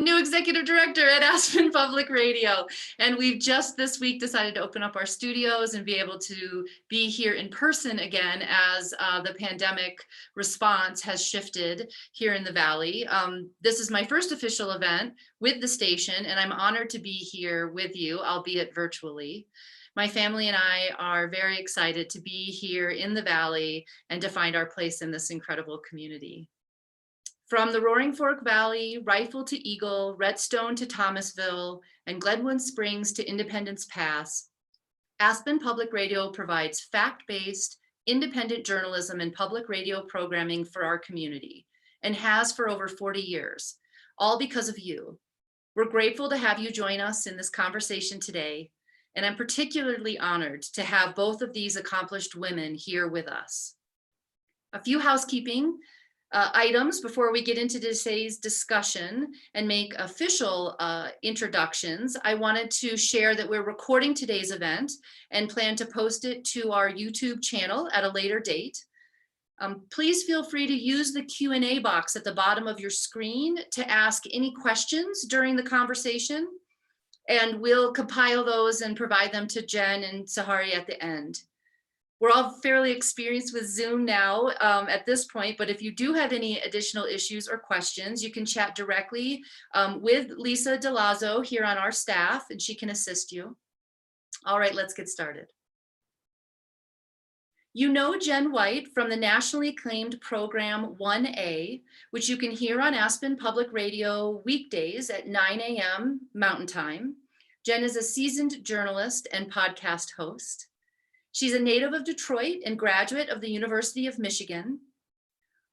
New executive director at Aspen Public Radio. And we've just this week decided to open up our studios and be able to be here in person again as the pandemic response has shifted here in the Valley. This is my first official event with the station, and I'm honored to be here with you, albeit virtually. My family and I are very excited to be here in the Valley and to find our place in this incredible community. From the Roaring Fork Valley, Rifle to Eagle, Redstone to Thomasville, and Glenwood Springs to Independence Pass, Aspen Public Radio provides fact-based, independent journalism and public radio programming for our community, and has for over 40 years, all because of you. We're grateful to have you join us in this conversation today, and I'm particularly honored to have both of these accomplished women here with us. A few housekeeping items before we get into today's discussion and make official introductions. I wanted to share that we're recording today's event and plan to post it to our YouTube channel at a later date. Please feel free to use the Q&A box at the bottom of your screen to ask any questions during the conversation, and we'll compile those and provide them to Jenn and Sajari at the end. We're all fairly experienced with Zoom now at this point, but if you do have any additional issues or questions, you can chat directly with Lisa DeLazzo here on our staff, and she can assist you. All right, let's get started. You know Jenn White from the nationally acclaimed program 1A, which you can hear on Aspen Public Radio weekdays at 9 a.m. Mountain Time. Jenn is a seasoned journalist and podcast host. She's a native of Detroit and graduate of the University of Michigan.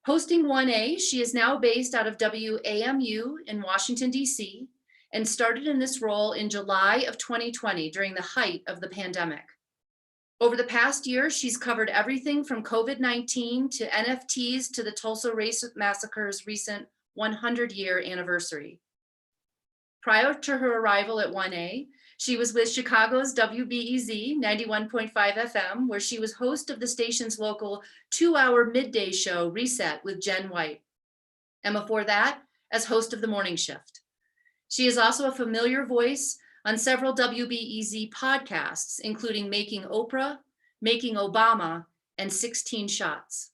Hosting 1A, she is now based out of WAMU in Washington, D.C., and started in this role in July of 2020 during the height of the pandemic. Over the past year, she's covered everything from COVID-19 to NFTs to the Tulsa Race Massacre's recent 100-year anniversary. Prior to her arrival at 1A, she was with Chicago's WBEZ 91.5 FM, where she was host of the station's local 2-hour midday show, Reset with Jenn White. And before that, as host of the morning shift. She is also a familiar voice on several WBEZ podcasts, including Making Oprah, Making Obama, and 16 Shots.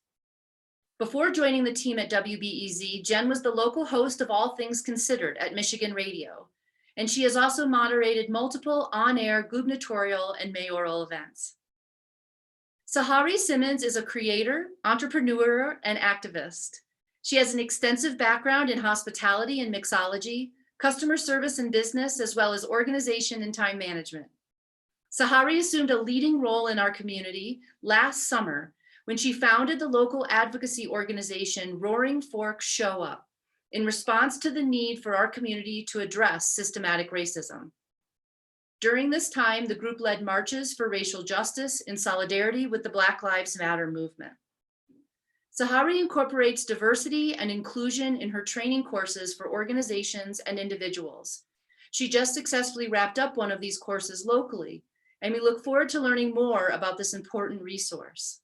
Before joining the team at WBEZ, Jenn was the local host of All Things Considered at Michigan Radio, and she has also moderated multiple on-air gubernatorial and mayoral events. Sajari Simmons is a creator, entrepreneur, and activist. She has an extensive background in hospitality and mixology, customer service and business, as well as organization and time management. Sajari assumed a leading role in our community last summer when she founded the local advocacy organization Roaring Fork Show Up, in response to the need for our community to address systematic racism. During this time, the group led marches for racial justice in solidarity with the Black Lives Matter movement. Sajari incorporates diversity and inclusion in her training courses for organizations and individuals. She just successfully wrapped up one of these courses locally, and we look forward to learning more about this important resource.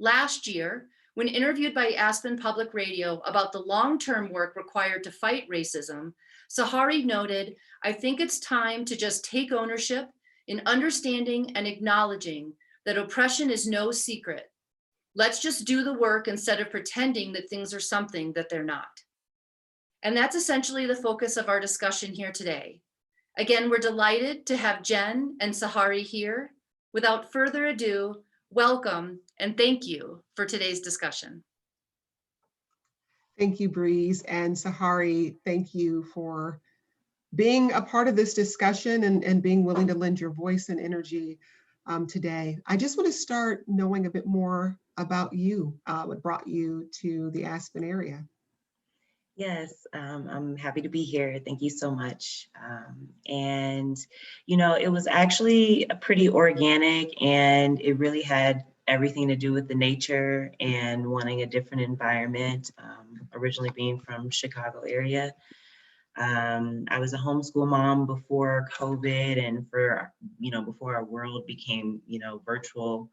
Last year, when interviewed by Aspen Public Radio about the long-term work required to fight racism, Sajari noted, "I think it's time to just take ownership in understanding and acknowledging that oppression is no secret. Let's just do the work instead of pretending that things are something that they're not." And that's essentially the focus of our discussion here today. Again, we're delighted to have Jenn and Sajari here. Without further ado, welcome and thank you for today's discussion. Thank you, Breeze, and Sajari, thank you for being a part of this discussion and being willing to lend your voice and energy today. I just want to start knowing a bit more about you, what brought you to the Aspen area. Yes, I'm happy to be here. Thank you so much. And, you know, it was actually pretty organic, and it really had everything to do with the nature and wanting a different environment, originally being from Chicago area. I was a homeschool mom before COVID and before our world became, virtual.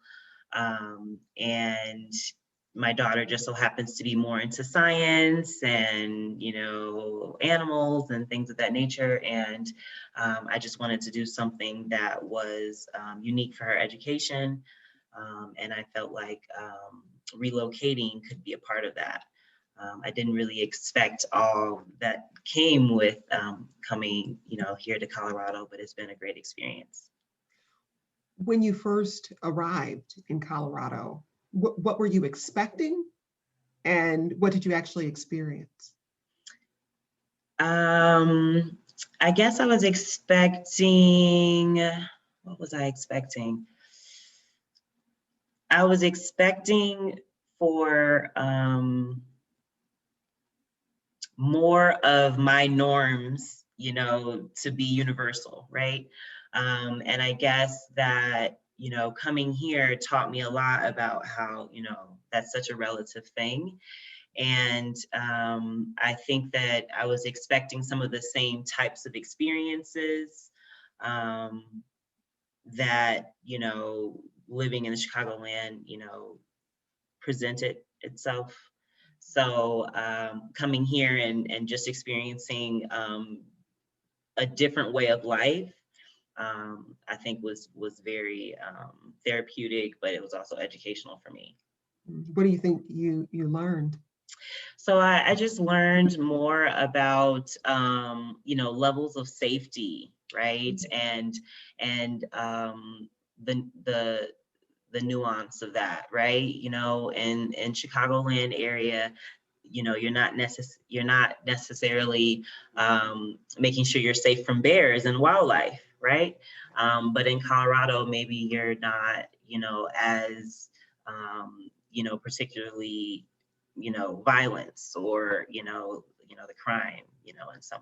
And my daughter just so happens to be more into science and, you know, animals and things of that nature. And I just wanted to do something that was unique for her education. And I felt like relocating could be a part of that. I didn't really expect all that came with coming, you know, here to Colorado, but it's been a great experience. When you first arrived in Colorado, what were you expecting, and what did you actually experience? I guess I was expecting, what was I expecting? I was expecting for more of my norms, you know, to be universal, right? And I guess that, you know, coming here taught me a lot about how, you know, that's such a relative thing. And I think that I was expecting some of the same types of experiences that, you know, living in the Chicagoland, you know, presented itself. So coming here and just experiencing a different way of life, I think was very therapeutic, but it was also educational for me. What do you think you learned? So I just learned more about, you know, levels of safety, right? And the nuance of that, right? You know, in Chicagoland area, you know, you're not necessarily making sure you're safe from bears and wildlife, right? But in Colorado, maybe you're not, you know, as you know, particularly, you know, violence or, you know, the crime, you know, in some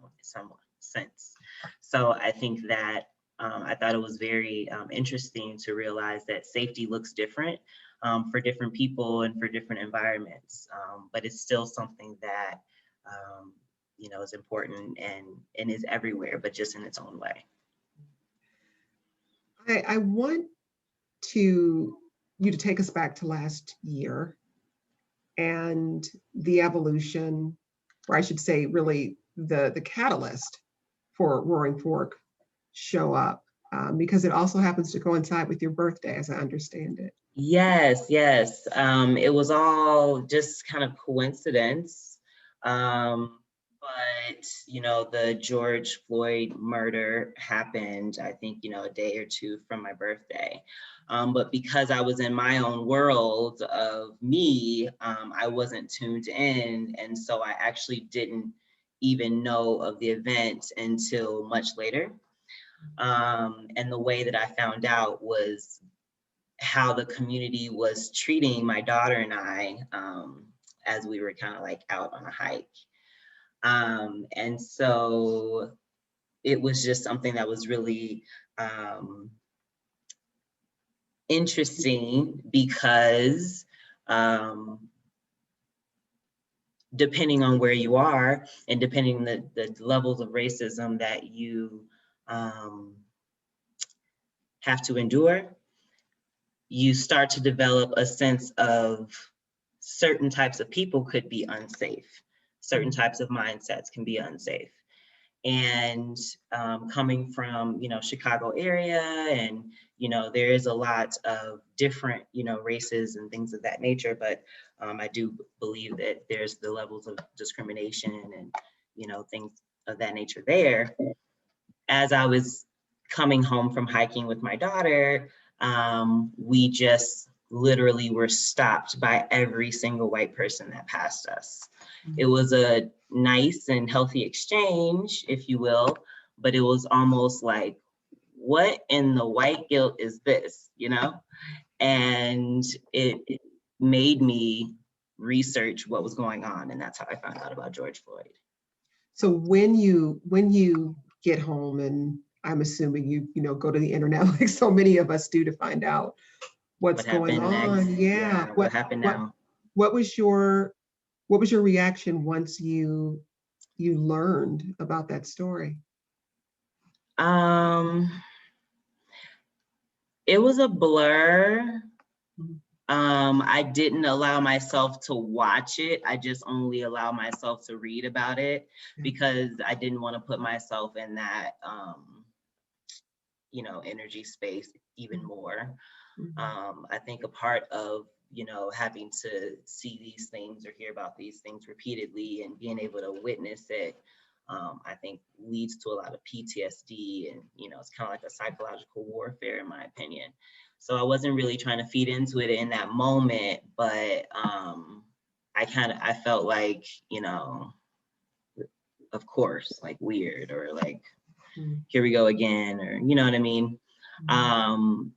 sense. So I think that I thought it was very interesting to realize that safety looks different for different people and for different environments, but it's still something that you know, is important and is everywhere, but just in its own way. I want you to take us back to last year and the evolution, or I should say, really the catalyst for Roaring Fork show up, because it also happens to coincide with your birthday, as I understand it. Yes, yes. It was all just kind of coincidence. But, you know, the George Floyd murder happened, I think, you know, a day or two from my birthday. But because I was in my own world of me, I wasn't tuned in. And so I actually didn't even know of the event until much later. And the way that I found out was how the community was treating my daughter and I as we were kind of like out on a hike. And so it was just something that was really interesting because depending on where you are and depending on the levels of racism that you have to endure, you start to develop a sense of certain types of people could be unsafe. Certain types of mindsets can be unsafe. And coming from, you know, Chicago area, and, you know, there is a lot of different, you know, races and things of that nature, but I do believe that there's the levels of discrimination and, you know, things of that nature there. As I was coming home from hiking with my daughter, we just literally were stopped by every single white person that passed us. It was a nice and healthy exchange, if you will, but it was almost like, what in the white guilt is this, you know? And it made me research what was going on, and that's how I found out about George Floyd. So when you get home, and I'm assuming you know, go to the internet like so many of us do to find out what's going on. Next? Yeah. What happened now? What was your reaction once you learned about that story? It was a blur. I didn't allow myself to watch it. I just only allow myself to read about it because I didn't want to put myself in that, energy space even more. I think a part of, having to see these things or hear about these things repeatedly and being able to witness it, I think leads to a lot of PTSD, and, it's kind of like a psychological warfare, in my opinion. So I wasn't really trying to feed into it in that moment, but I felt like, of course, like weird, or like, here we go again, or, you know what I mean?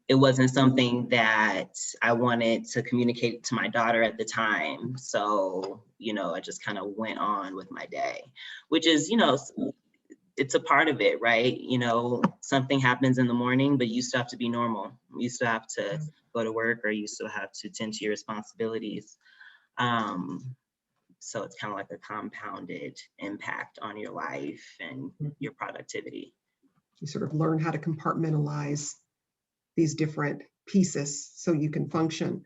It wasn't something that I wanted to communicate to my daughter at the time. So, I just kind of went on with my day, which is, it's a part of it, right? Something happens in the morning, but you still have to be normal. You still have to go to work, or you still have to tend to your responsibilities. So it's kind of like a compounded impact on your life and your productivity. You sort of learn how to compartmentalize these different pieces so you can function.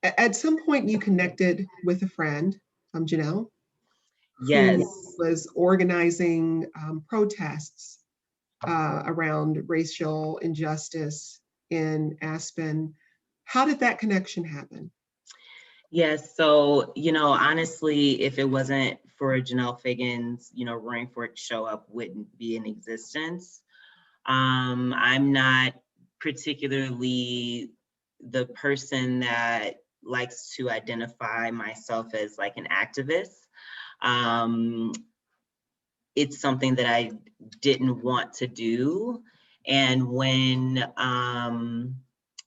At some point, you connected with a friend, Janelle, Yes. who was organizing protests around racial injustice in Aspen. How did that connection happen? Yes. So, honestly, if it wasn't for Janelle Figgins, Roaring Fork Show Up wouldn't be in existence. I'm not particularly the person that likes to identify myself as like an activist. It's something that I didn't want to do. And when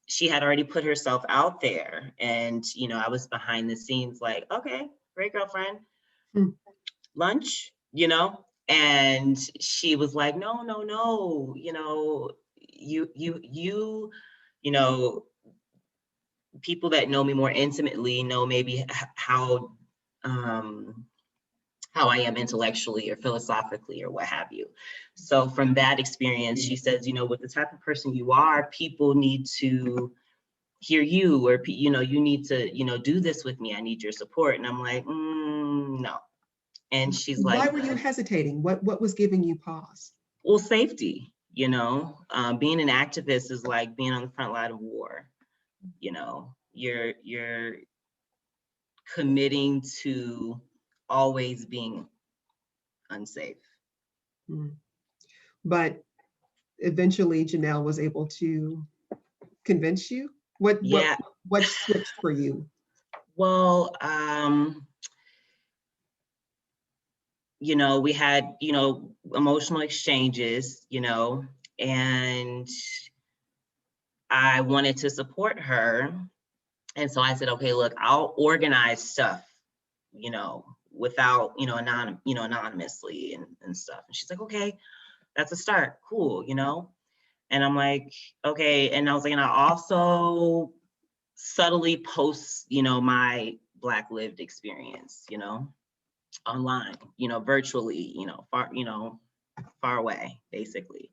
she had already put herself out there, and, I was behind the scenes like, okay, great, girlfriend, lunch, and she was like, no, people that know me more intimately know maybe how I am intellectually or philosophically or what have you. So from that experience, she says, with the type of person you are, people need to hear you, or, you need to, do this with me. I need your support. And I'm like, no. And she's like, why were you hesitating? What was giving you pause? Well, safety, being an activist is like being on the front line of war. You're committing to always being unsafe. But eventually Janelle was able to convince you? What switched for you? Well, we had, emotional exchanges, and I wanted to support her. And so I said, okay, look, I'll organize stuff, without, anonymously and stuff. And she's like, okay, that's a start. Cool, And I'm like, okay. And I was like, and I also subtly post, my Black lived experience, online, virtually, far away, basically.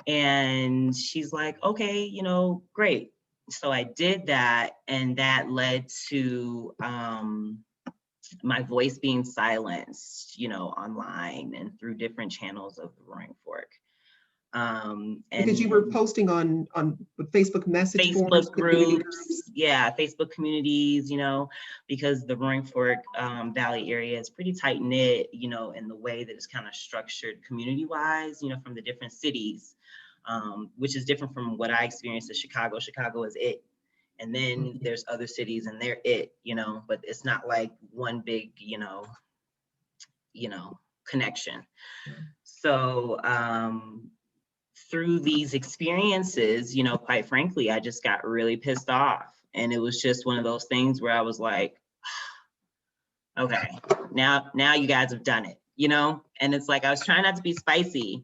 And she's like, okay, great. So I did that, and that led to my voice being silenced, online and through different channels of the Roaring Fork. And because you were posting on Facebook message Facebook boards, groups, Facebook communities, because the Roaring Fork Valley area is pretty tight knit, in the way that it's kind of structured community wise, from the different cities, which is different from what I experienced in Chicago. Chicago is it. And then there's other cities and they're it, but it's not like one big, connection. So, through these experiences, quite frankly, I just got really pissed off. And it was just one of those things where I was like, okay, now you guys have done it, And it's like, I was trying not to be spicy,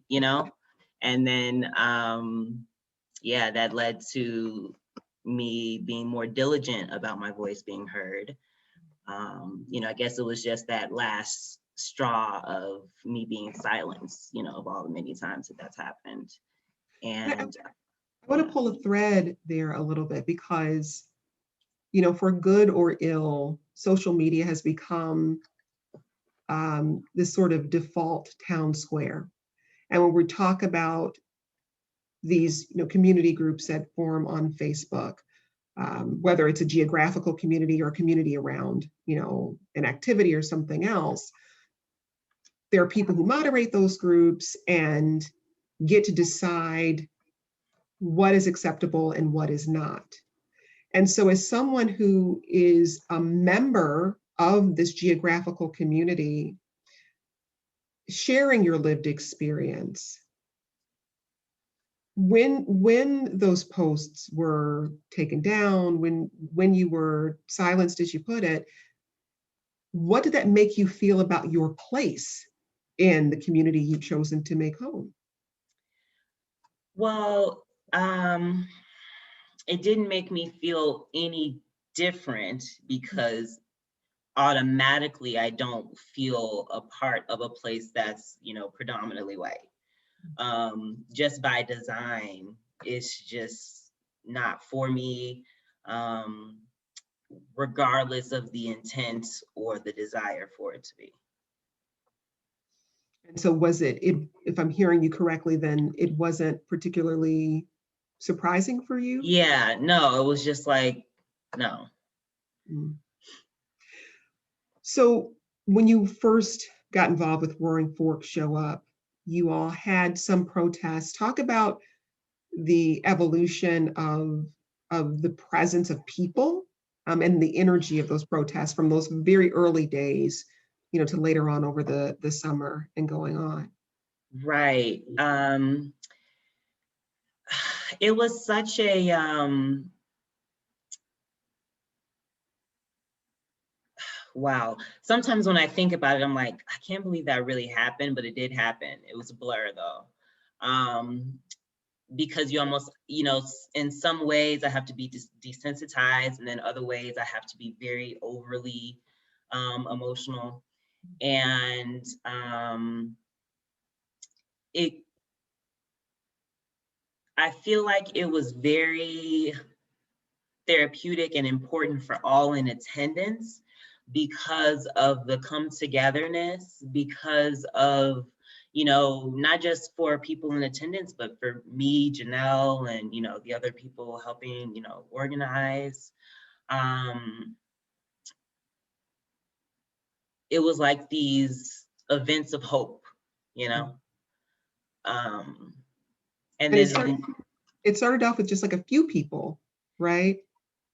And then, that led to me being more diligent about my voice being heard. I guess it was just that last straw of me being silenced, of all the many times that's happened. And I want to pull a thread there a little bit, because for good or ill, social media has become this sort of default town square. And when we talk about these, community groups that form on Facebook, whether it's a geographical community or a community around, an activity or something else, there are people who moderate those groups and get to decide what is acceptable and what is not. And so as someone who is a member of this geographical community, sharing your lived experience, when those posts were taken down, when you were silenced, as you put it, what did that make you feel about your place in the community you've chosen to make home? Well, it didn't make me feel any different because automatically I don't feel a part of a place that's, predominantly white. Just by design, it's just not for me, regardless of the intent or the desire for it to be. And so was it, if I'm hearing you correctly, then it wasn't particularly surprising for you? Yeah, no, it was just like, no. Mm. So when you first got involved with Roaring Fork Show Up, you all had some protests. Talk about the evolution of the presence of people and the energy of those protests from those very early days, to later on over the summer and going on. Right. It was such a, wow. Sometimes when I think about it, I'm like, I can't believe that really happened, but it did happen. It was a blur though. Because you almost, in some ways I have to be desensitized, and then other ways I have to be very overly emotional. And I feel like it was very therapeutic and important for all in attendance because of the come togetherness, because of, not just for people in attendance, but for me, Janelle, and, the other people helping, organize. It was like these events of hope, and then it started off with just like a few people, right?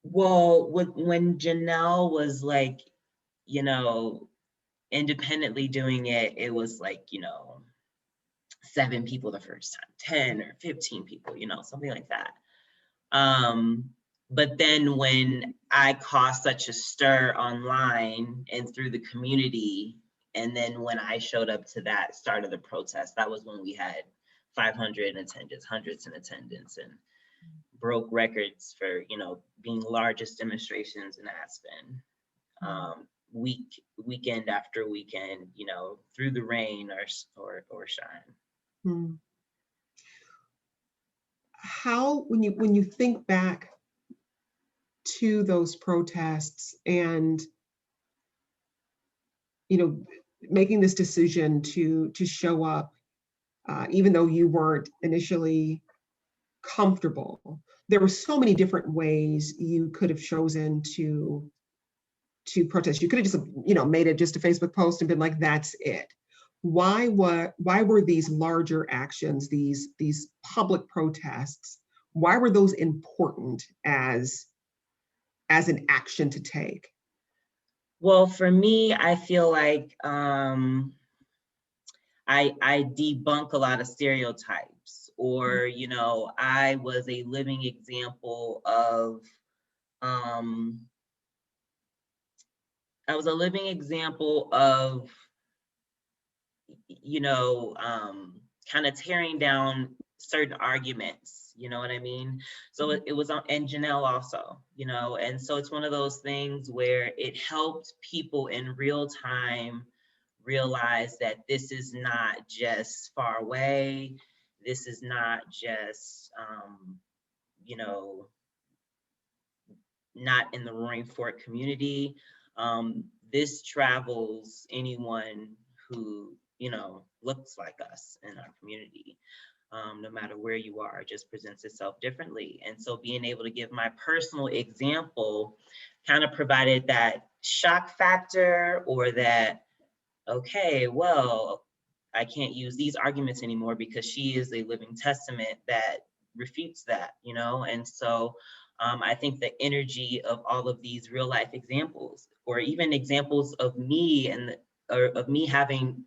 Well, when Janelle was like, independently doing it, it was like, 7 people the first time, 10 or 15 people, something like that. But then when I caused such a stir online and through the community, and then when I showed up to that start of the protest, that was when we had 500 in attendance, hundreds in attendance, and broke records for, being largest demonstrations in Aspen. Weekend after weekend, through the rain or shine. Hmm. How, when you think back to those protests and, making this decision to show up, even though you weren't initially comfortable, there were so many different ways you could have chosen to protest. You could have just, made it just a Facebook post and been like, that's it. Why were these larger actions, these public protests, why were those important as an action to take? Well, for me, I feel like I debunk a lot of stereotypes, or, I was a living example of, kind of tearing down certain arguments, you know what I mean? So it was on, and Janelle also, and so it's one of those things where it helped people in real time realize that this is not just far away. This is not just, not in the Roaring Fork community. This travels anyone who, you know, looks like us in our community. No matter where you are, it just presents itself differently. And so being able to give my personal example kind of provided that shock factor, or that, okay, well, I can't use these arguments anymore because she is a living testament that refutes that, you know? And so I think the energy of all of these real life examples, or even examples of me or of me having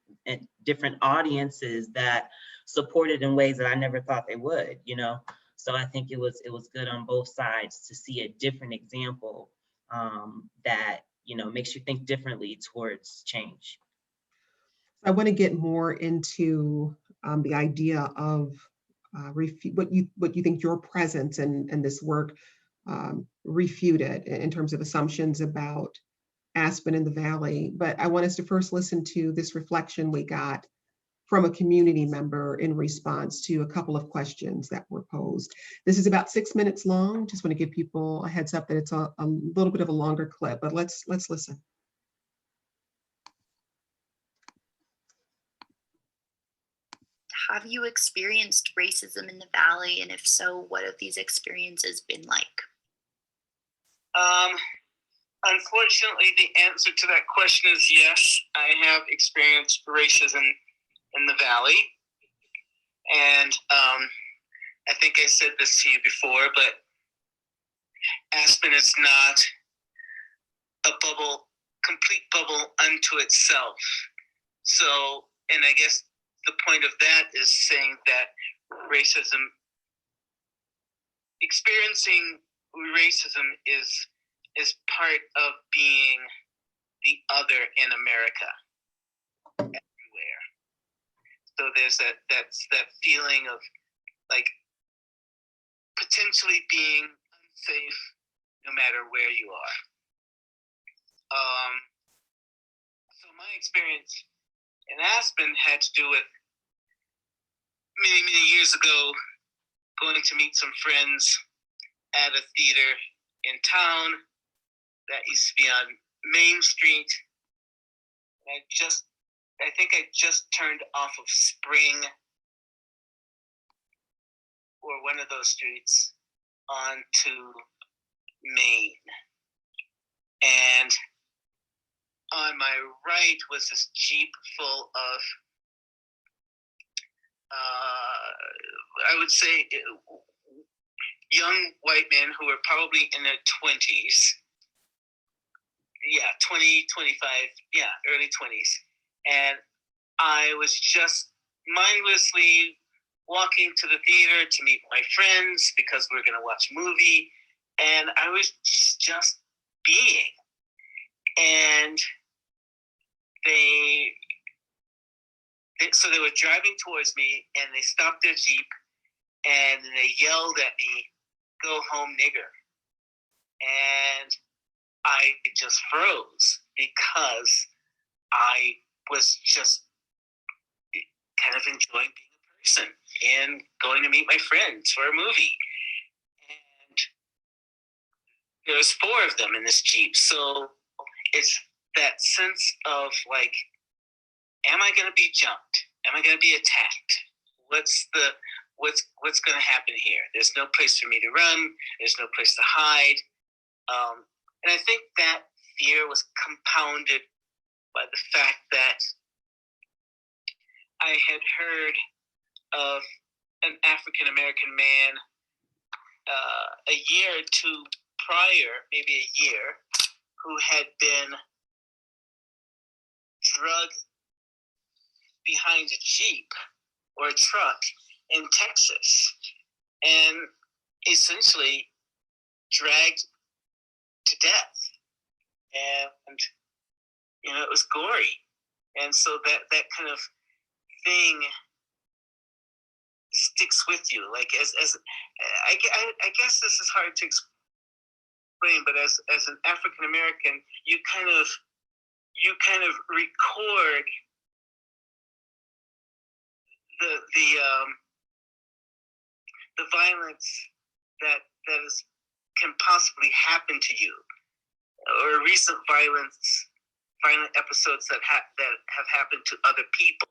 different audiences that supported in ways that I never thought they would, you know? So I think it was good on both sides to see a different example that, you know, makes you think differently towards change. I want to get more into the idea of what you think your presence and this work refuted in terms of assumptions about Aspen and the Valley. But I want us to first listen to this reflection we got from a community member in response to a couple of questions that were posed. This is about 6 minutes long. Just want to give people a heads up that it's a little bit of a longer clip, but let's listen. Have you experienced racism in the Valley? And if so, what have these experiences been like? Unfortunately, the answer to that question is yes. I have experienced racism in the Valley. And I think I said this to you before, but Aspen is not a complete bubble unto itself. So, and I guess the point of that is saying that experiencing racism is part of being the other in America everywhere. So there's that feeling of like potentially being unsafe no matter where you are. So my experience in Aspen had to do with many years ago going to meet some friends at a theater in town that used to be on Main Street. I think I just turned off of Spring or one of those streets onto Main. And on my right was this Jeep full of, I would say, young white men who were probably in their 20s. Yeah, 20, 25, yeah, early 20s. And I was just mindlessly walking to the theater to meet my friends because we were going to watch a movie. And I was just being. And so they were driving towards me and they stopped their Jeep and they yelled at me, "Go home, nigger." And I just froze because I was just kind of enjoying being a person and going to meet my friends for a movie. And there was 4 of them in this Jeep. So it's that sense of like, am I going to be jumped? Am I going to be attacked? What's going to happen here? There's no place for me to run. There's no place to hide. And I think that fear was compounded by the fact that I had heard of an African-American man a year or 2 prior, maybe a year, who had been drugged behind a Jeep or a truck in Texas and essentially dragged to death. And, you know, it was gory. And so that kind of thing sticks with you. Like as I guess this is hard to explain, but as an African American, you kind of record the violence that is can possibly happen to you, or recent violent episodes that have happened to other people.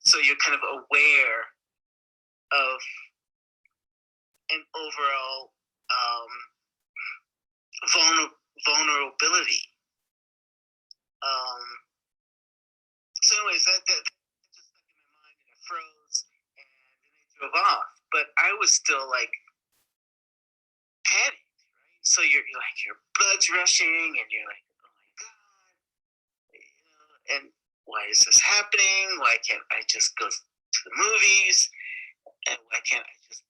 So you're kind of aware of an overall vulnerability. So anyways, that just stuck in my mind, and it froze, and then I drove off. But I was still like panicked, right? So you're like, your blood's rushing, and you're like, oh my God, and why is this happening? Why can't I just go to the movies? And why can't I just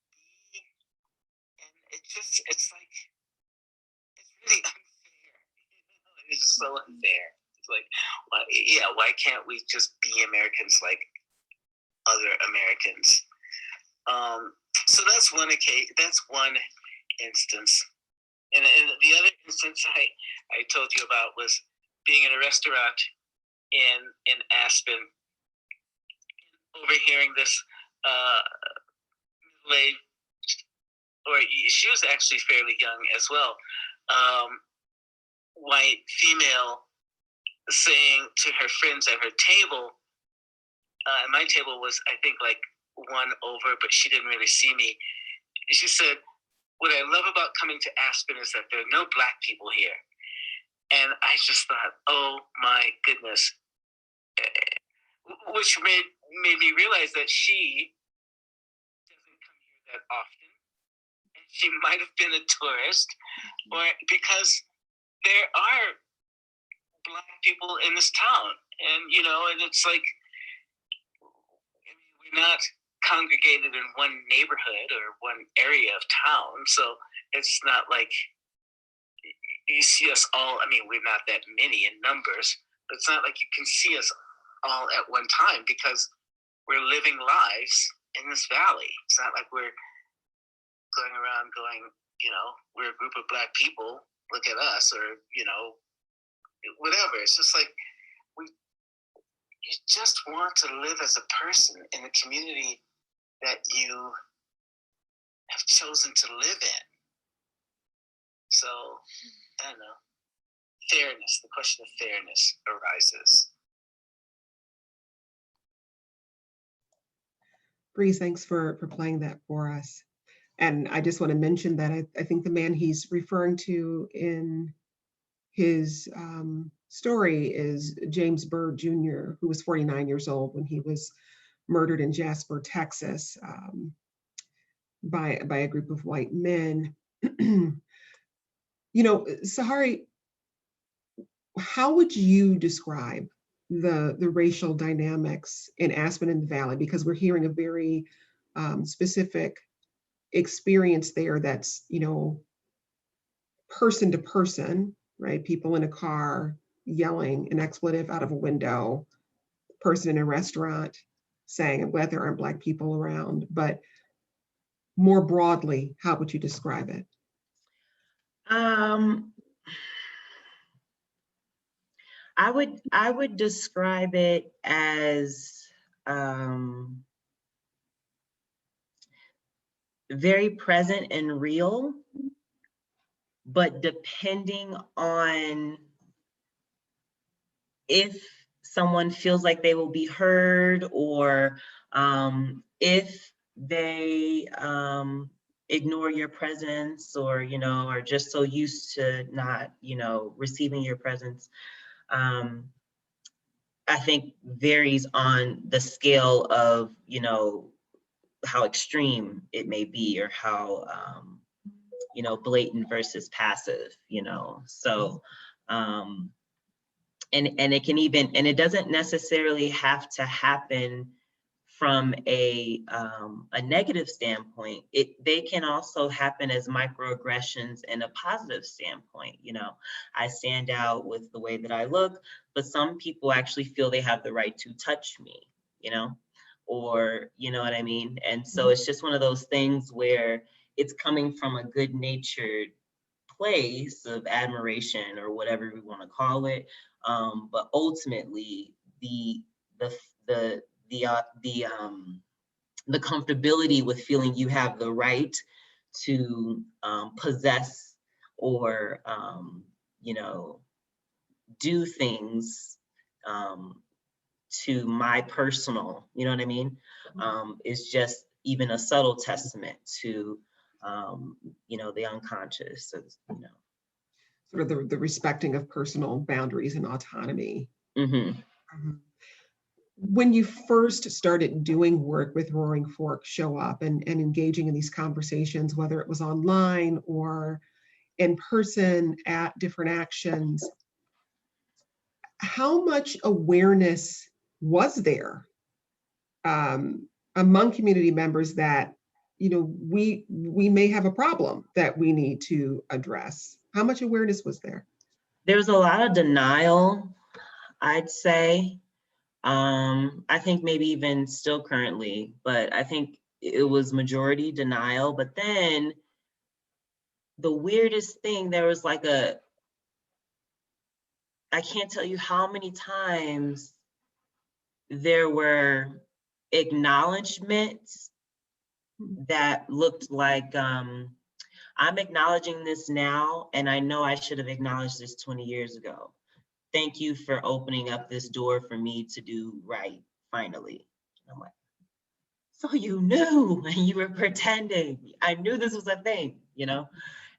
be? And it's like, it's really unfair. It's so unfair. It's like, why can't we just be Americans like other Americans? So that's one instance. And the other instance I told you about was being in a restaurant in Aspen, overhearing this middle-aged, or she was actually fairly young as well, white female saying to her friends at her table, and my table was, I think, like one over, but she didn't really see me. She said, "What I love about coming to Aspen is that there are no Black people here." And I just thought, oh my goodness, which made me realize that she doesn't come here that often. And she might have been a tourist, or because there are Black people in this town. And, and it's like, we're not congregated in one neighborhood or one area of town. So it's not like you see us all. I mean, we're not that many in numbers, but it's not like you can see us all at one time, because we're living lives in this valley. It's not like we're going around going, we're a group of Black people, look at us, or, whatever. It's just like, you just want to live as a person in the community that you have chosen to live in. So, I don't know, fairness, the question of fairness arises. Breeze, thanks for playing that for us. And I just want to mention that I think the man he's referring to in his story is James Byrd Jr., who was 49 years old when he was murdered in Jasper, Texas, by a group of white men. Sajari, how would you describe the racial dynamics in Aspen and the Valley? Because we're hearing a very specific experience there that's, person to person, right? People in a car yelling an expletive out of a window, person in a restaurant saying, I'm glad there aren't Black people around. But more broadly, how would you describe it? I would describe it as very present and real, but depending on if someone feels like they will be heard, or if they ignore your presence, or are just so used to not receiving your presence. I think varies on the scale of how extreme it may be, or how blatant versus passive, so and it can even, and it doesn't necessarily have to happen from a negative standpoint. They can also happen as microaggressions in a positive standpoint. I stand out with the way that I look, but some people actually feel they have the right to touch me, or what I mean? And so it's just one of those things where it's coming from a good-natured place of admiration, or whatever we want to call it. But ultimately, the comfortability with feeling you have the right to possess or, do things to my personal, you know what I mean? Is just even a subtle testament to, the unconscious, Sort of the respecting of personal boundaries and autonomy. Mm-hmm. When you first started doing work with Roaring Fork Show Up and engaging in these conversations, whether it was online or in person at different actions, how much awareness was there among community members that, we may have a problem that we need to address? How much awareness was there? There's a lot of denial, I'd say. I think maybe even still currently, but I think it was majority denial. But then the weirdest thing, there was like I can't tell you how many times there were acknowledgements that looked like, I'm acknowledging this now, and I know I should have acknowledged this 20 years ago. Thank you for opening up this door for me to do right, finally. I'm like, so you knew and you were pretending. I knew this was a thing,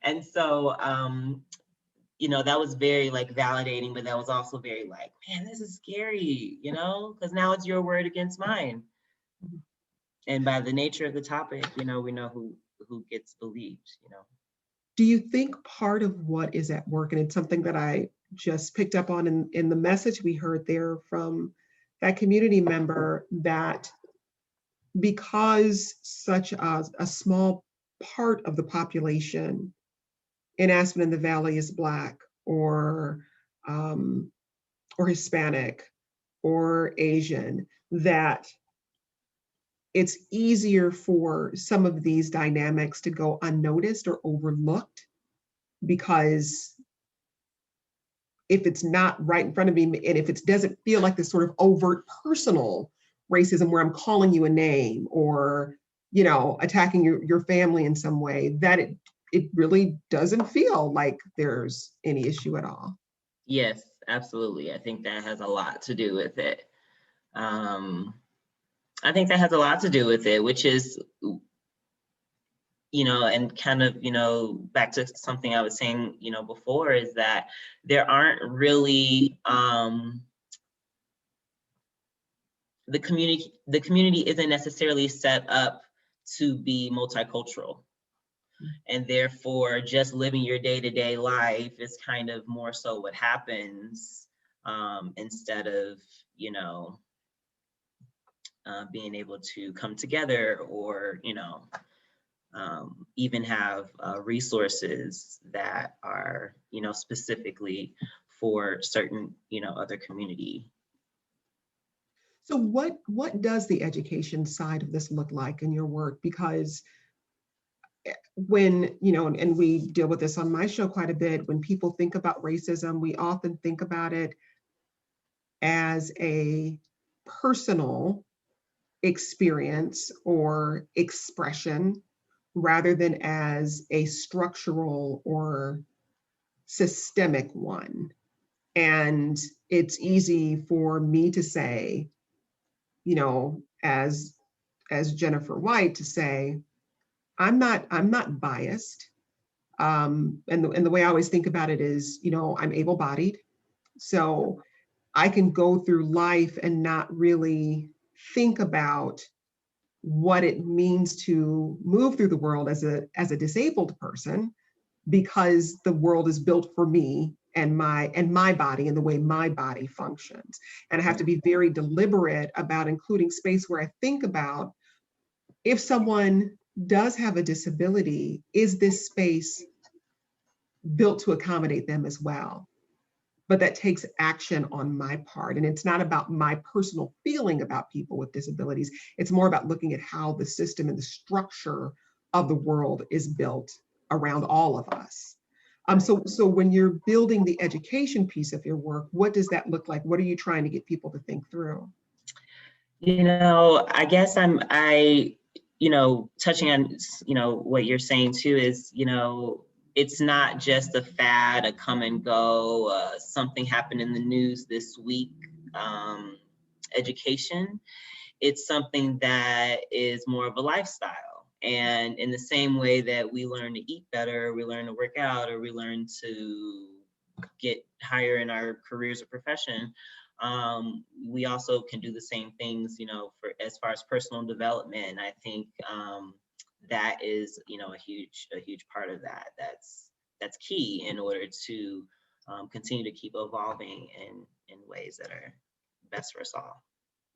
And so, that was very like validating, but that was also very like, man, this is scary, because now it's your word against mine. And by the nature of the topic, we know who gets believed, Do you think part of what is at work, and it's something that I just picked up on in the message we heard there from that community member, that because such a small part of the population in Aspen and the Valley is Black or Hispanic or Asian, that it's easier for some of these dynamics to go unnoticed or overlooked, because if it's not right in front of me, and if it doesn't feel like this sort of overt personal racism where I'm calling you a name or, attacking your family in some way, that it really doesn't feel like there's any issue at all. Yes, absolutely. I think that has a lot to do with it. Which is, and kind of, back to something I was saying, before, is that there aren't really, the community isn't necessarily set up to be multicultural. And therefore, just living your day-to-day life is kind of more so what happens, instead of, being able to come together or, even have resources that are, specifically for certain, other community. So what does the education side of this look like in your work? Because when, and we deal with this on my show quite a bit, when people think about racism, we often think about it as a personal experience or expression, rather than as a structural or systemic one. And it's easy for me to say, as Jennifer White, to say, I'm not biased. And the way I always think about it is, I'm able-bodied. So I can go through life and not really think about what it means to move through the world as a disabled person, because the world is built for me and my body and the way my body functions. And I have to be very deliberate about including space where I think about, if someone does have a disability, is this space built to accommodate them as well? But that takes action on my part. And it's not about my personal feeling about people with disabilities. It's more about looking at how the system and the structure of the world is built around all of us. So when you're building the education piece of your work, what does that look like? What are you trying to get people to think through? I guess touching on, what you're saying too is, it's not just a fad, a come and go, something happened in the news this week, education. It's something that is more of a lifestyle. And in the same way that we learn to eat better, we learn to work out, or we learn to get higher in our careers or profession, we also can do the same things, for as far as personal development. And I think that is, a huge part of that. That's key in order to continue to keep evolving in ways that are best for us all.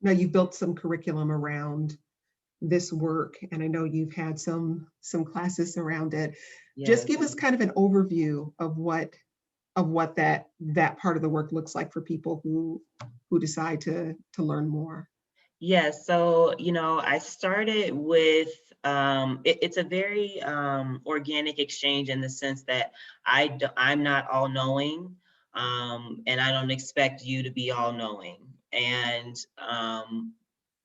Now, you've built some curriculum around this work, and I know you've had some classes around it. Yes. Just give us kind of an overview of what that part of the work looks like for people who decide to learn more. Yes. So, I started with, it's a very organic exchange in the sense that I'm not all knowing, and I don't expect you to be all knowing. And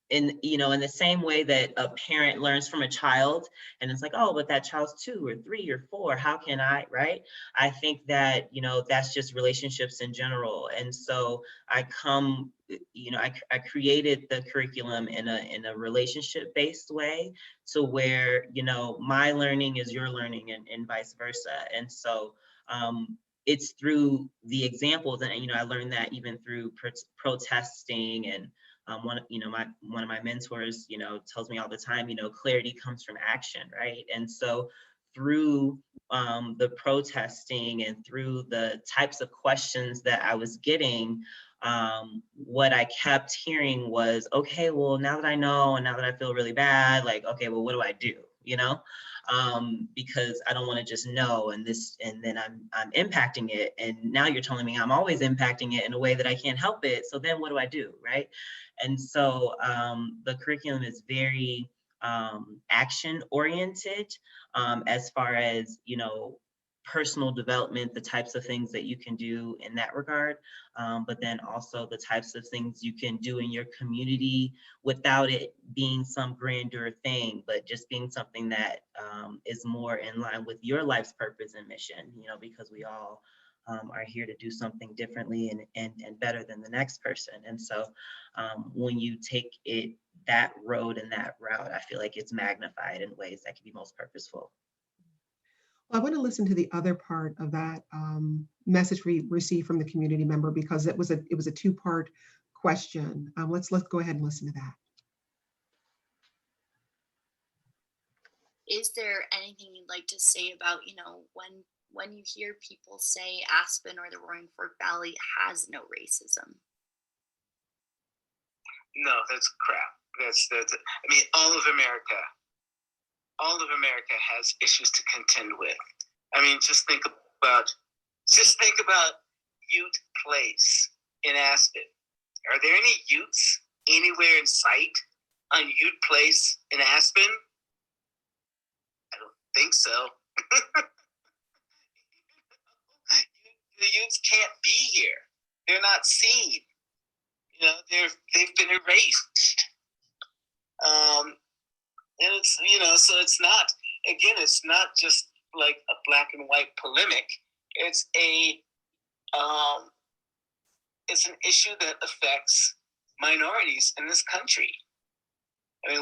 in the same way that a parent learns from a child, and it's like, oh, but that child's 2 or 3 or 4, how can I, right? I think that, that's just relationships in general. And so I created the curriculum in a relationship-based way, to where, my learning is your learning, and vice versa. And so it's through the examples, and I learned that even through protesting. And one of my mentors, tells me all the time, clarity comes from action, right? And so through the protesting and through the types of questions that I was getting, what I kept hearing was, okay, well, now that I know, and now that I feel really bad, like, okay, well, what do I do? Because I don't want to just know, and then I'm impacting it. And now you're telling me I'm always impacting it in a way that I can't help it. So then what do I do, right? And so the curriculum is very action oriented, as far as, personal development, the types of things that you can do in that regard, but then also the types of things you can do in your community without it being some grandeur thing, but just being something that is more in line with your life's purpose and mission, because we all are here to do something differently and better than the next person. And so when you take it that road and that route, I feel like it's magnified in ways that can be most purposeful. I want to listen to the other part of that message we received from the community member, because it was a 2-part question. Let's go ahead and listen to that. Is there anything you'd like to say about, when you hear people say Aspen or the Roaring Fork Valley has no racism? No, that's crap. That's all of America has issues to contend with. Just think about Ute Place in Aspen. Are there any Utes anywhere in sight on Ute Place in Aspen? I don't think so. The Utes can't be here. They're not seen. They've been erased. And it's, so it's not just like a black and white polemic. It's an issue that affects minorities in this country. The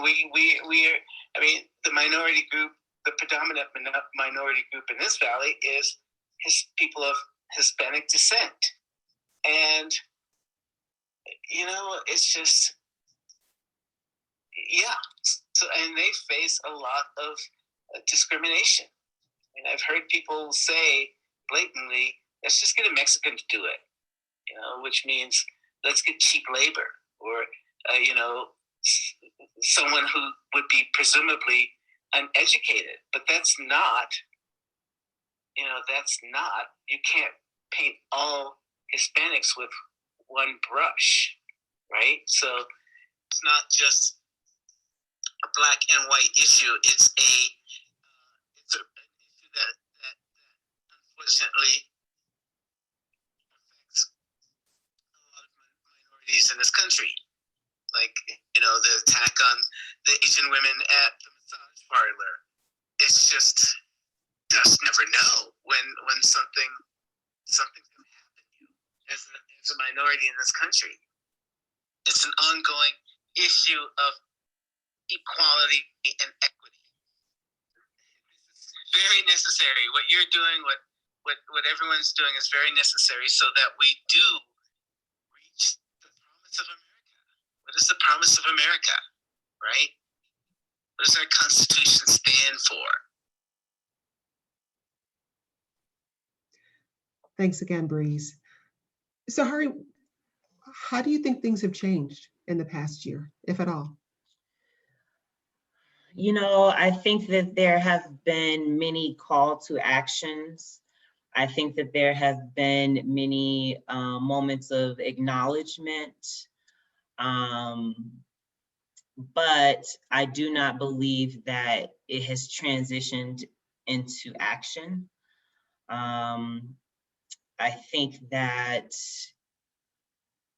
minority group, the predominant minority group in this valley is people of Hispanic descent. And, it's just, yeah. So, and they face a lot of discrimination. I've heard people say blatantly, let's just get a Mexican to do it, which means let's get cheap labor, or, someone who would be presumably uneducated. But that's not, you can't paint all Hispanics with one brush, right? So it's not just a black and white issue. It's an issue that unfortunately affects a lot of minorities in this country. Like, the attack on the Asian women at the parlor. It's just never know when something's going to happen to you as a minority in this country. It's an ongoing issue of equality and equity. It's very necessary. What you're doing, what everyone's doing is very necessary so that we do reach the promise of America. What is the promise of America, right? What does our Constitution stand for? Thanks again, Breeze. Sajari, how do you think things have changed in the past year, if at all? You know, I think that there have been many call to actions. I think that there have been many moments of acknowledgement, but I do not believe that it has transitioned into action. I think that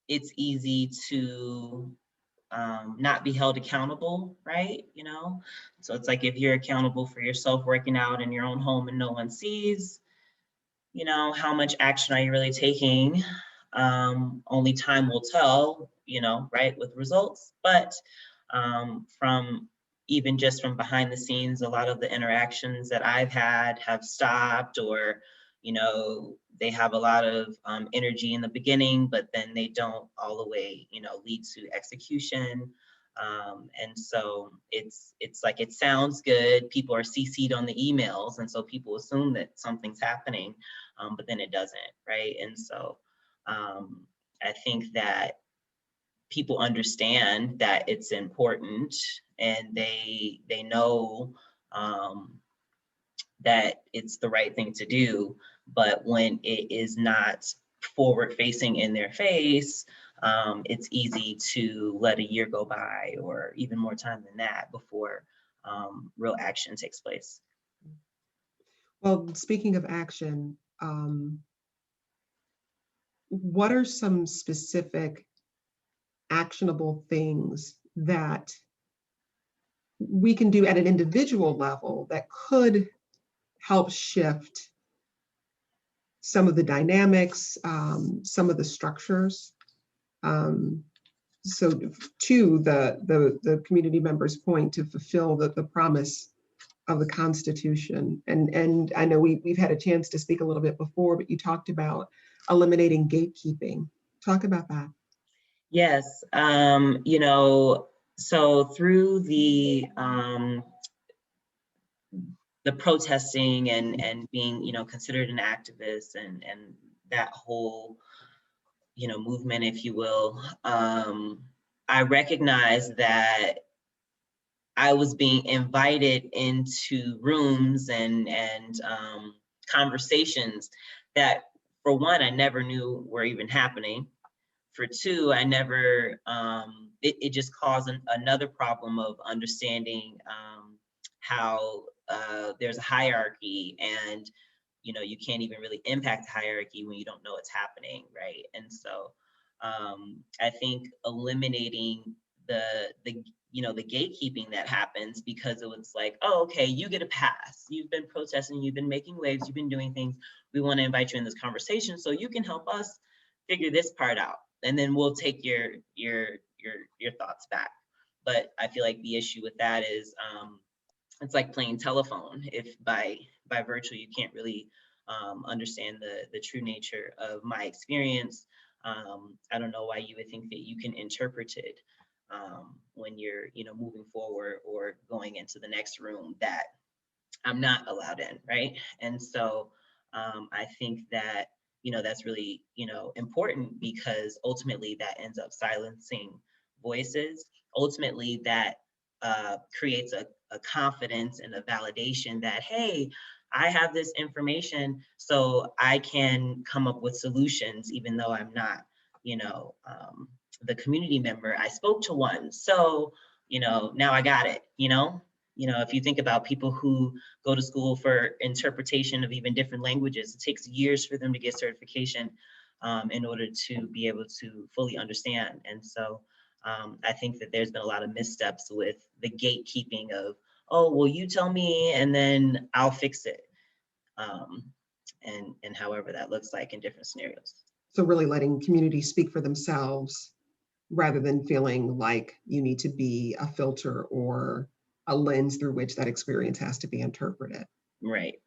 it's easy to not be held accountable, right? You know, so it's like if you're accountable for yourself working out in your own home and no one sees, you know, how much action are you really taking? Only time will tell, you know, right, with results. But from even just from behind the scenes, a lot of the interactions that I've had have stopped, or, you know, they have a lot of energy in the beginning, but then they don't all the way, you know, lead to execution. And so it's like, it sounds good. People are CC'd on the emails. And so people assume that something's happening, but then it doesn't, right? And so I think that people understand that it's important, and they know that it's the right thing to do. But when it is not forward facing in their face, it's easy to let a year go by, or even more time than that, before real action takes place. Well, speaking of action, what are some specific actionable things that we can do at an individual level that could help shift some of the dynamics, some of the structures? So to the community members' point, to fulfill the promise of the Constitution. And I know we've had a chance to speak a little bit before, but you talked about eliminating gatekeeping. Talk about that. Yes, you know, so through the protesting and being, you know, considered an activist, and that whole, you know, movement, if you will, I recognized that I was being invited into rooms and conversations that, for one, I never knew were even happening. For two, I never, it just caused another problem of understanding how there's a hierarchy, and, you know, you can't even really impact the hierarchy when you don't know what's happening, right? And so I think eliminating the you know, the gatekeeping that happens, because it was like, oh, okay, you get a pass. You've been protesting, you've been making waves, you've been doing things. We want to invite you in this conversation so you can help us figure this part out, and then we'll take your thoughts back. But I feel like the issue with that is it's like playing telephone. If by virtue you can't really understand the true nature of my experience, I don't know why you would think that you can interpret it when you're, you know, moving forward or going into the next room that I'm not allowed in, right? And so I think that, you know, that's really, you know, important, because ultimately that ends up silencing voices. Ultimately that creates a confidence and a validation that, hey, I have this information, so I can come up with solutions, even though I'm not, you know, the community member. I spoke to one, so, you know, now I got it, you know? You know, if you think about people who go to school for interpretation of even different languages, it takes years for them to get certification in order to be able to fully understand. And so I think that there's been a lot of missteps with the gatekeeping of, oh, well, you tell me and then I'll fix it. And however that looks like in different scenarios. So really letting communities speak for themselves rather than feeling like you need to be a filter or a lens through which that experience has to be interpreted. Right.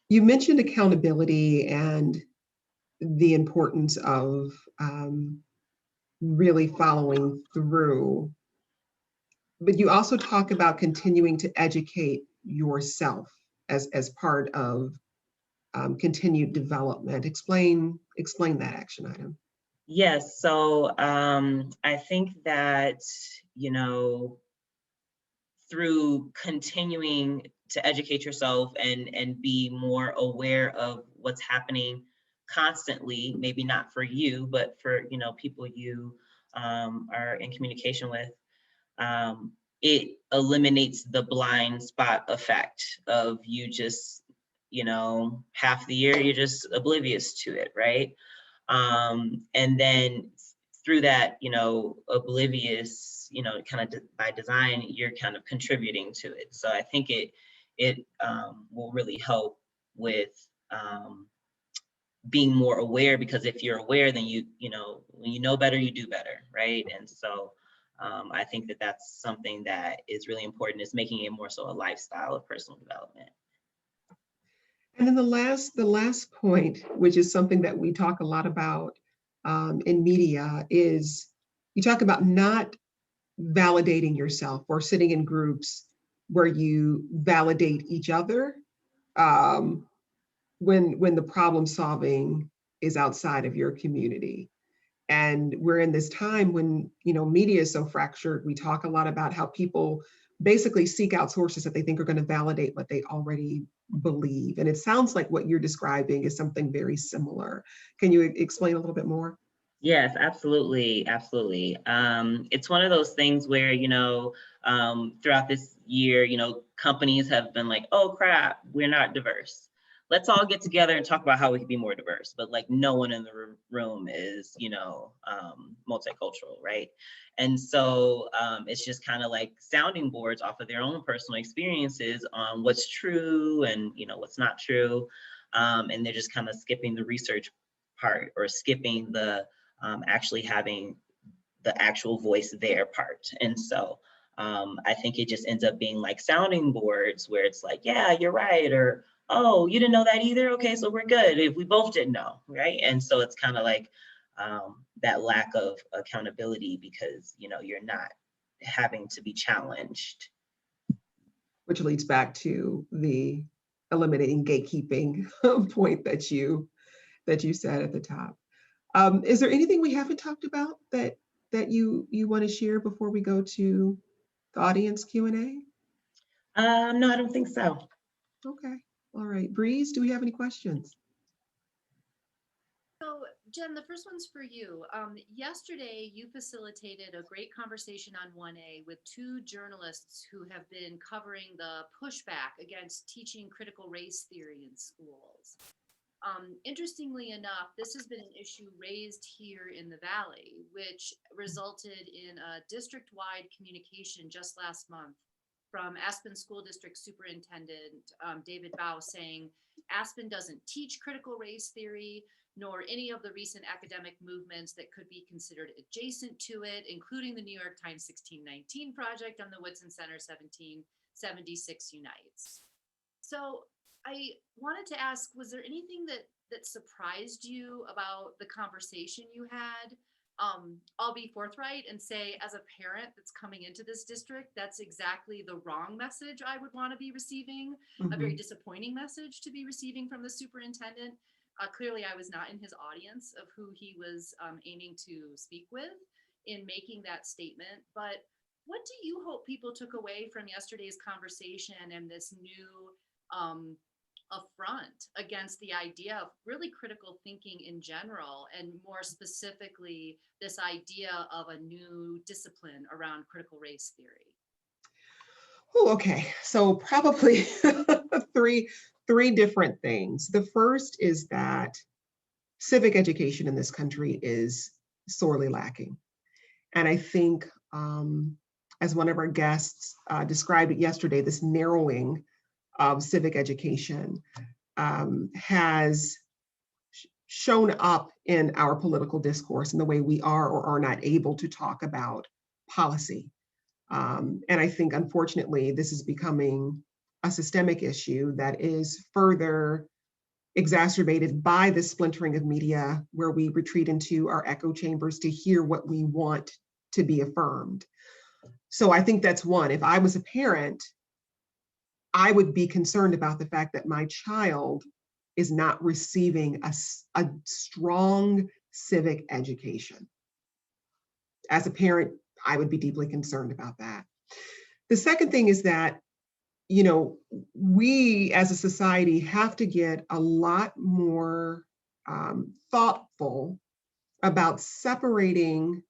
You mentioned accountability and the importance of really following through, but you also talk about continuing to educate yourself as part of continued development. Explain that action item. Yes, so I think that, through continuing to educate yourself and be more aware of what's happening constantly, maybe not for you, but for, people you are in communication with, it eliminates the blind spot effect of you just, half the year, you're just oblivious to it, right? And then through that, oblivious, kind of by design, you're kind of contributing to it. So I think it will really help with being more aware, because if you're aware, then when you know better, you do better, right? And so I think that that's something that is really important, is making it more so a lifestyle of personal development. And then the last point, which is something that we talk a lot about in media, is you talk about not validating yourself or sitting in groups where you validate each other when the problem solving is outside of your community. And we're in this time when, media is so fractured. We talk a lot about how people basically seek out sources that they think are going to validate what they already believe. And it sounds like what you're describing is something very similar. Can you explain a little bit more? Yes, absolutely. Absolutely. It's one of those things where, throughout this year, companies have been like, oh crap, we're not diverse. Let's all get together and talk about how we can be more diverse. But like no one in the room is, multicultural, right? And so it's just kind of like sounding boards off of their own personal experiences on what's true and, what's not true. And they're just kind of skipping the research part, or skipping the actually having the actual voice there part. And so I think it just ends up being like sounding boards where it's like, yeah, you're right. Or, oh, you didn't know that either? Okay, so we're good if we both didn't know, right? And so it's kind of like that lack of accountability, because, you're not having to be challenged. Which leads back to the eliminating gatekeeping point that you said at the top. Is there anything we haven't talked about that you want to share before we go to the audience Q&A? No, I don't think so. Okay. All right. Breeze, do we have any questions? So, Jen, the first one's for you. Yesterday, you facilitated a great conversation on 1A with two journalists who have been covering the pushback against teaching critical race theory in schools. Interestingly enough, this has been an issue raised here in the Valley, which resulted in a district-wide communication just last month from Aspen School District Superintendent David Bow saying Aspen doesn't teach critical race theory, nor any of the recent academic movements that could be considered adjacent to it, including the New York Times 1619 project on the Whitson Center 1776 Unites. So I wanted to ask, was there anything that surprised you about the conversation you had? I'll be forthright and say, as a parent that's coming into this district, that's exactly the wrong message I would want to be receiving, a very disappointing message to be receiving from the superintendent. Clearly, I was not in his audience of who he was aiming to speak with in making that statement. But what do you hope people took away from yesterday's conversation and this new affront against the idea of really critical thinking in general, and more specifically, this idea of a new discipline around critical race theory? Oh, okay. So probably three different things. The first is that civic education in this country is sorely lacking. And I think as one of our guests described it yesterday, this narrowing of civic education has shown up in our political discourse and the way we are or are not able to talk about policy. And I think, unfortunately, this is becoming a systemic issue that is further exacerbated by the splintering of media, where we retreat into our echo chambers to hear what we want to be affirmed. So I think that's one. If I was a parent, I would be concerned about the fact that my child is not receiving a strong civic education. As a parent, I would be deeply concerned about that. The second thing is that, you know, we as a society have to get a lot more thoughtful about separating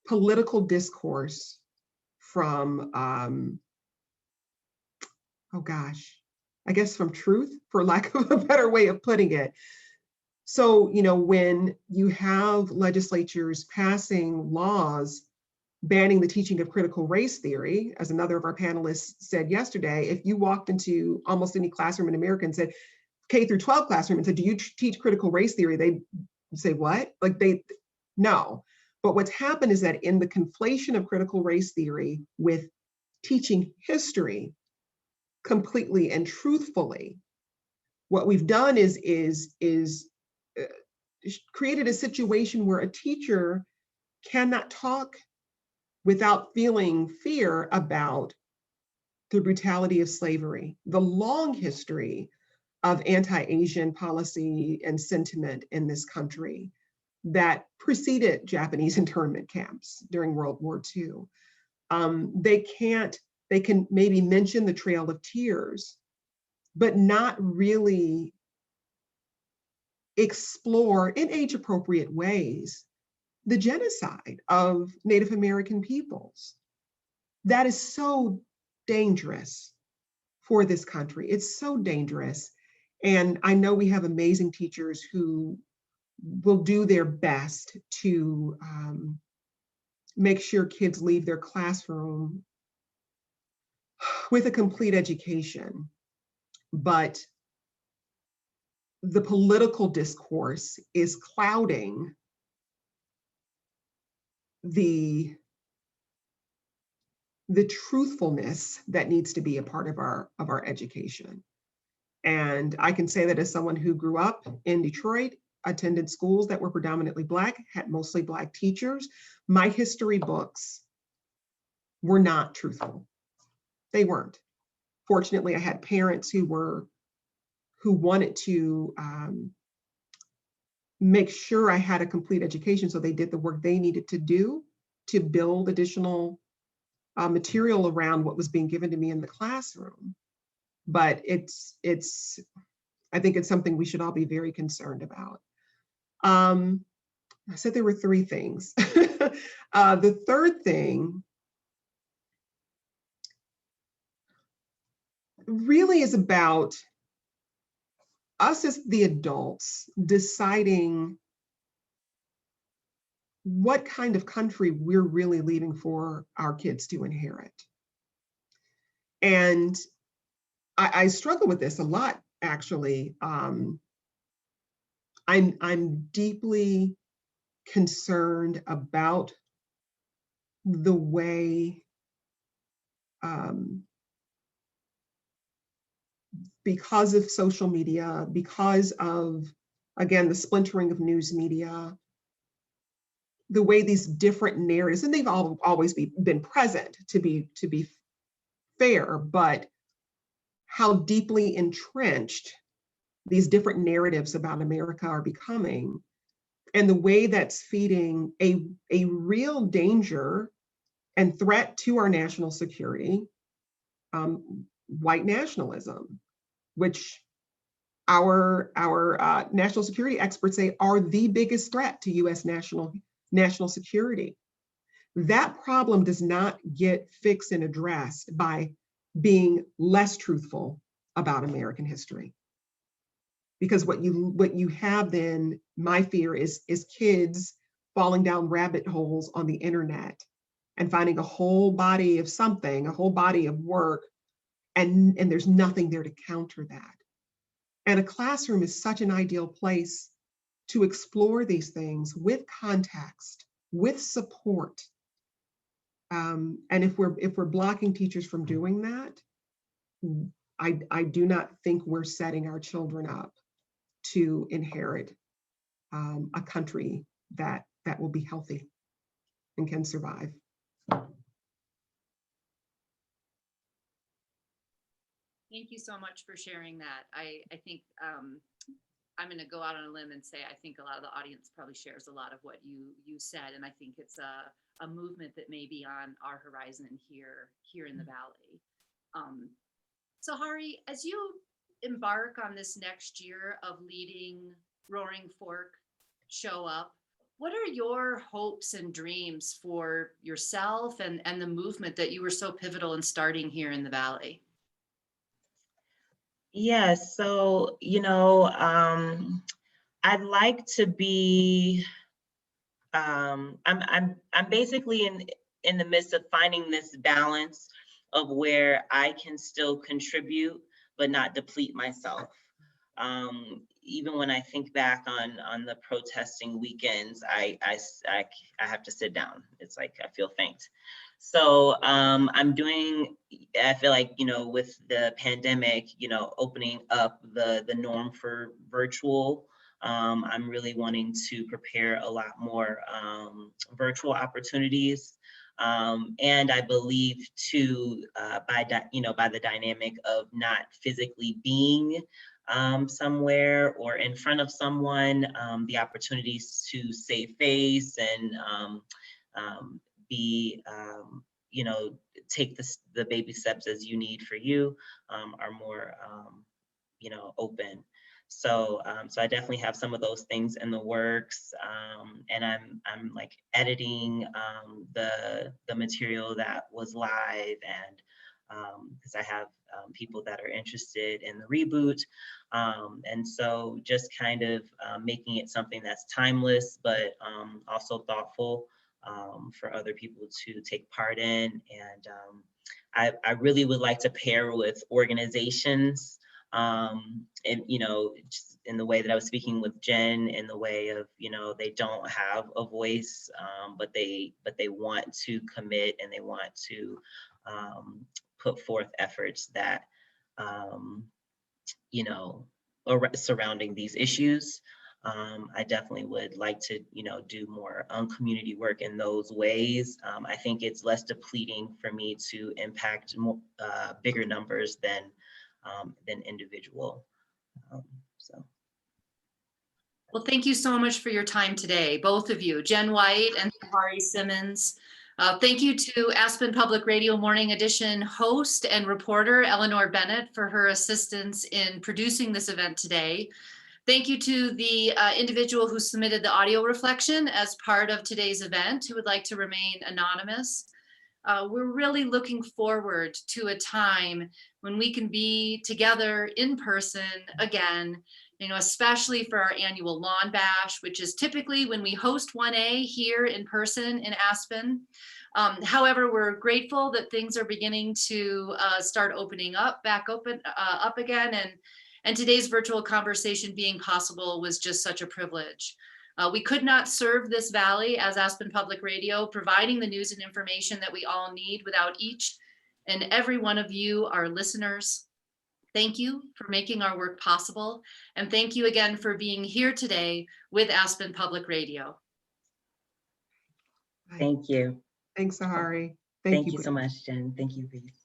political discourse from, oh gosh, I guess from truth, for lack of a better way of putting it. So, you know, when you have legislatures passing laws banning the teaching of critical race theory, as another of our panelists said yesterday, if you walked into almost any classroom in America and said, K through 12 classroom, and said, do you teach critical race theory? They'd say, what? Like no. But what's happened is that in the conflation of critical race theory with teaching history completely and truthfully, what we've done is created a situation where a teacher cannot talk without feeling fear about the brutality of slavery, the long history of anti-Asian policy and sentiment in this country that preceded Japanese internment camps during World War II. They can maybe mention the Trail of Tears, but not really explore in age-appropriate ways the genocide of Native American peoples. That is so dangerous for this country. It's so dangerous. And I know we have amazing teachers who will do their best to make sure kids leave their classroom with a complete education. But the political discourse is clouding the truthfulness that needs to be a part of our education. And I can say that as someone who grew up in Detroit, attended schools that were predominantly Black, had mostly Black teachers, my history books were not truthful. They weren't. Fortunately, I had parents who wanted to make sure I had a complete education, so they did the work they needed to do to build additional material around what was being given to me in the classroom. But I think it's something we should all be very concerned about. I said there were three things. The third thing really is about us as the adults deciding what kind of country we're really leaving for our kids to inherit. And I struggle with this a lot, actually. I'm deeply concerned about the way, because of social media, because of, again, the splintering of news media, the way these different narratives, and they've always been present, to be fair, but how deeply entrenched these different narratives about America are becoming, and the way that's feeding a real danger and threat to our national security, white nationalism, which our national security experts say are the biggest threat to US national security. That problem does not get fixed and addressed by being less truthful about American history. Because what you have then, my fear is kids falling down rabbit holes on the internet and finding a whole body of something, a whole body of work, and there's nothing there to counter that. And a classroom is such an ideal place to explore these things with context, with support. And if we're blocking teachers from doing that, I do not think we're setting our children up to inherit a country that will be healthy and can survive. Thank you so much for sharing that. I think I'm going to go out on a limb and say I think a lot of the audience probably shares a lot of what you said, and I think it's a movement that may be on our horizon here in the Valley. Sajari, as you embark on this next year of leading Roaring Fork Show Up, what are your hopes and dreams for yourself and the movement that you were so pivotal in starting here in the Valley? Yes, so, I'd like to be, I'm basically in the midst of finding this balance of where I can still contribute, but not deplete myself. Even when I think back on the protesting weekends, I have to sit down. It's like, I feel faint. So I feel like, with the pandemic, opening up the norm for virtual, I'm really wanting to prepare a lot more virtual opportunities. And I believe too, by the dynamic of not physically being somewhere or in front of someone, the opportunities to save face and be, take the baby steps as you need for you, are more, open. So I definitely have some of those things in the works, and I'm like editing the material that was live, and because I have people that are interested in the reboot, and so just kind of making it something that's timeless, but also thoughtful for other people to take part in. And I really would like to pair with organizations, and just in the way that I was speaking with Jenn, in the way of, they don't have a voice, but they want to commit, and they want to put forth efforts that surrounding these issues. I definitely would like to, do more community work in those ways. I think it's less depleting for me to impact more, bigger numbers than individual. So. Well, thank you so much for your time today, both of you, Jenn White and Sajari Simmons. Thank you to Aspen Public Radio Morning Edition host and reporter Eleanor Bennett for her assistance in producing this event today. Thank you to the individual who submitted the audio reflection as part of today's event, who would like to remain anonymous. We're really looking forward to a time when we can be together in person again, especially for our annual Lawn Bash, which is typically when we host 1A here in person in Aspen. However, we're grateful that things are beginning to start opening up, up again, and today's virtual conversation being possible was just such a privilege. We could not serve this Valley as Aspen Public Radio, providing the news and information that we all need without each and every one of you, our listeners. Thank you for making our work possible. And thank you again for being here today with Aspen Public Radio. Thank you. Thanks, Sajari. Thank you so much, Jenn. Thank you, Reese.